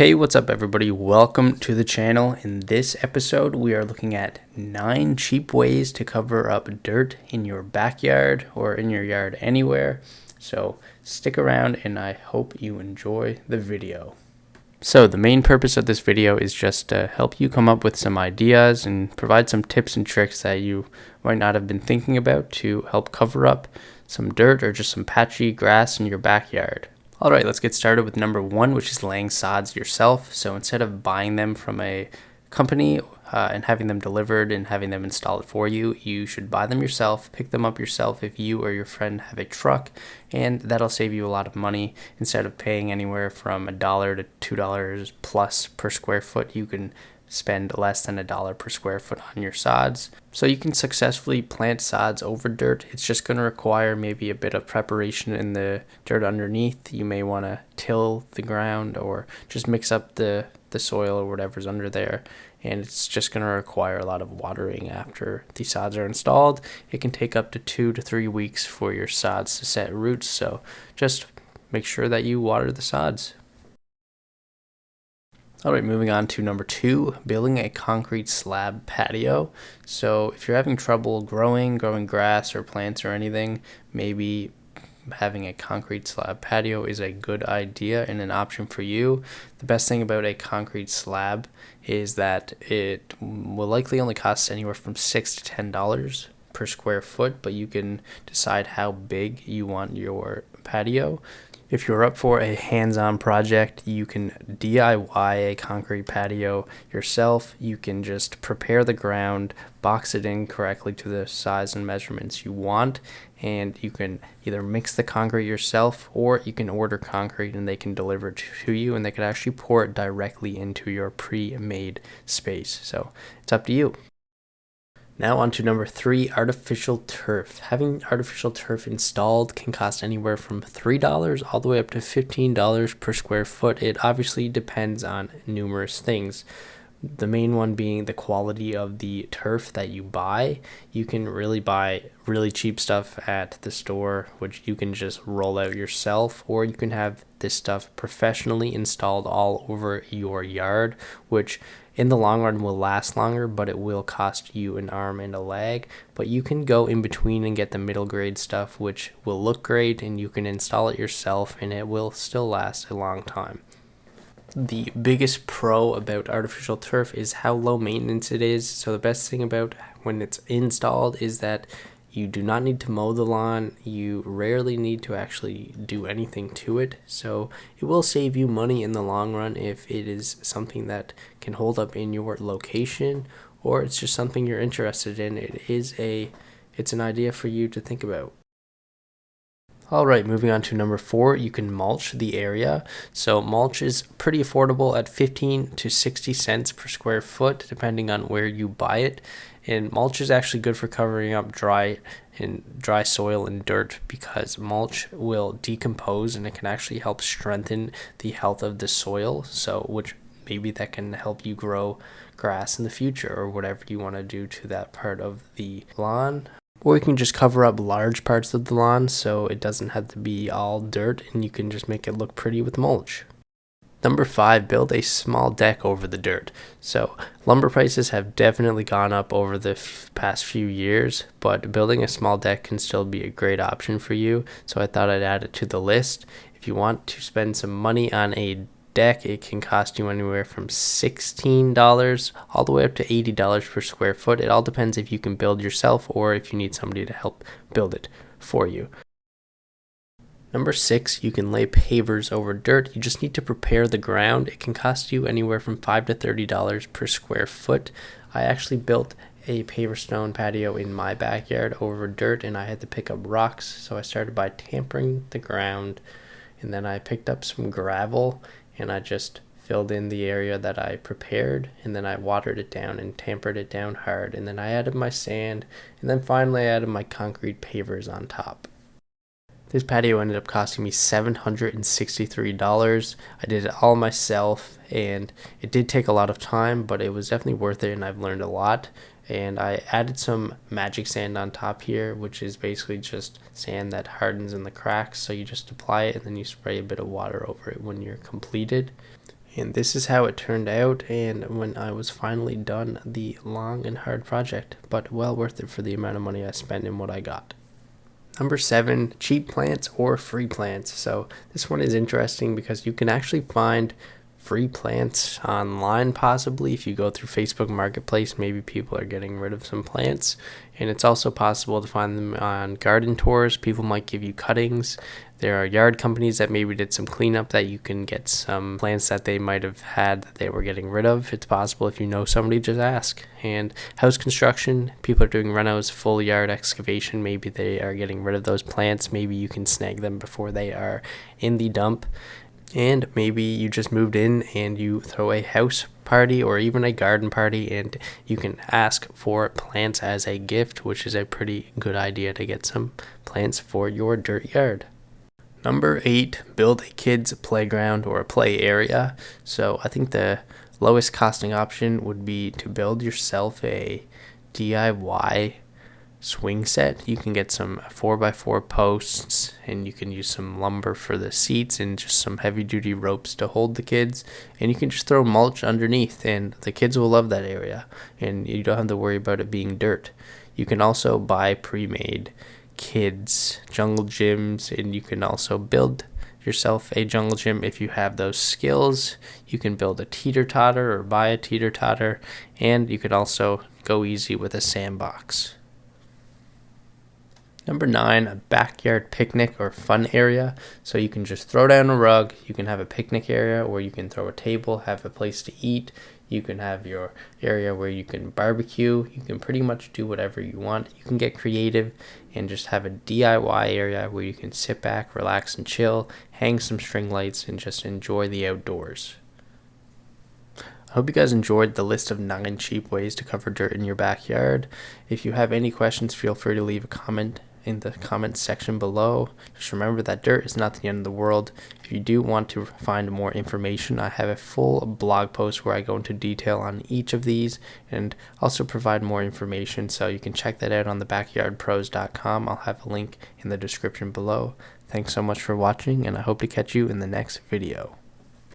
Hey, what's up everybody? Welcome to the channel. In this episode, we are looking at 9 cheap ways to cover up dirt in your backyard or in your yard anywhere. So stick around and I hope you enjoy the video. So the main purpose of this video is just to help you come up with some ideas and provide some tips and tricks that you might not have been thinking about to help cover up some dirt or just some patchy grass in your backyard. Alright, let's get started with number 1, which is laying sods yourself. So instead of buying them from a company and having them delivered and having them installed for you, you should buy them yourself, pick them up yourself if you or your friend have a truck, and that'll save you a lot of money. Instead of paying anywhere from $1 to $2 plus per square foot, you can spend less than $1 per square foot on your sods. So you can successfully plant sods over dirt. It's just going to require maybe a bit of preparation in the dirt underneath. You may want to till the ground or just mix up the soil or whatever's under there. And it's just going to require a lot of watering after the sods are installed. It can take up to 2 to 3 weeks for your sods to set roots. So just make sure that you water the sods. Alright, moving on to number 2, building a concrete slab patio. So if you're having trouble growing grass or plants or anything, maybe having a concrete slab patio is a good idea and an option for you. The best thing about a concrete slab is that it will likely only cost anywhere from $6 to $10 per square foot, but you can decide how big you want your patio. If you're up for a hands-on project, you can DIY a concrete patio yourself. You can just prepare the ground, box it in correctly to the size and measurements you want, and you can either mix the concrete yourself or you can order concrete and they can deliver it to you, and they can actually pour it directly into your pre-made space. So it's up to you. Now on to number 3, artificial turf. Having artificial turf installed can cost anywhere from $3 all the way up to $15 per square foot. It obviously depends on numerous things. The main one being the quality of the turf that you buy. You can really buy really cheap stuff at the store, which you can just roll out yourself, or you can have this stuff professionally installed all over your yard, which in the long run will last longer, but it will cost you an arm and a leg. But you can go in between and get the middle grade stuff, which will look great, and you can install it yourself and it will still last a long time. The biggest pro about artificial turf is how low maintenance it is. So the best thing about when it's installed is that you do not need to mow the lawn. You rarely need to actually do anything to it. So it will save you money in the long run if it is something that can hold up in your location, or it's just something you're interested in. It's an idea for you to think about. Alright, moving on to number 4, you can mulch the area. So mulch is pretty affordable at 15 to 60 cents per square foot, depending on where you buy it. And mulch is actually good for covering up dry soil and dirt, because mulch will decompose and it can actually help strengthen the health of the soil. So which maybe that can help you grow grass in the future or whatever you want to do to that part of the lawn. Or you can just cover up large parts of the lawn so it doesn't have to be all dirt, and you can just make it look pretty with mulch. Number 5, build a small deck over the dirt. So lumber prices have definitely gone up over the past few years, but building a small deck can still be a great option for you. So I thought I'd add it to the list. If you want to spend some money on a deck, it can cost you anywhere from $16 all the way up to $80 per square foot. It all depends if you can build yourself or if you need somebody to help build it for you. Number 6, you can lay pavers over dirt. You just need to prepare the ground. It can cost you anywhere from $5 to $30 per square foot. I actually built a paver stone patio in my backyard over dirt, and I had to pick up rocks. So I started by tampering the ground, and then I picked up some gravel and I just filled in the area that I prepared, and then I watered it down and tampered it down hard, and then I added my sand, and then finally I added my concrete pavers on top. This patio ended up costing me $763. I did it all myself, and it did take a lot of time, but it was definitely worth it, and I've learned a lot. And I added some magic sand on top here, which is basically just sand that hardens in the cracks. So you just apply it and then you spray a bit of water over it when you're completed. And this is how it turned out, and when I was finally done the long and hard project, but well worth it for the amount of money I spent and what I got. Number 7, cheap plants or free plants. So this one is interesting because you can actually find free plants online, possibly if you go through Facebook Marketplace. Maybe people are getting rid of some plants, and it's also possible to find them on garden tours. People might give you cuttings. There are yard companies that maybe did some cleanup that you can get some plants that they might have had that they were getting rid of. It's possible if you know somebody, just ask. And house construction, people are doing renos, full yard excavation. Maybe they are getting rid of those plants. Maybe you can snag them before they are in the dump. And maybe you just moved in and you throw a house party or even a garden party, and you can ask for plants as a gift, which is a pretty good idea to get some plants for your dirt yard. Number 8, build a kid's playground or a play area. So I think the lowest costing option would be to build yourself a DIY swing set. You can get some 4x4 posts, and you can use some lumber for the seats and just some heavy duty ropes to hold the kids, and you can just throw mulch underneath, and the kids will love that area, and you don't have to worry about it being dirt. You can also buy pre-made kids jungle gyms, and you can also build yourself a jungle gym if you have those skills. You can build a teeter-totter or buy a teeter-totter, and you could also go easy with a sandbox. Number 9, a backyard picnic or fun area. So you can just throw down a rug, you can have a picnic area, or you can throw a table, have a place to eat. You can have your area where you can barbecue. You can pretty much do whatever you want. You can get creative and just have a DIY area where you can sit back, relax, and chill, hang some string lights, and just enjoy the outdoors. I hope you guys enjoyed the list of 9 cheap ways to cover dirt in your backyard. If you have any questions, feel free to leave a comment in the comments section below. Just remember that dirt is not the end of the world. If you do want to find more information, I have a full blog post where I go into detail on each of these and also provide more information, so you can check that out on thebackyardpros.com. I'll have a link in the description below. Thanks so much for watching, and I hope to catch you in the next video.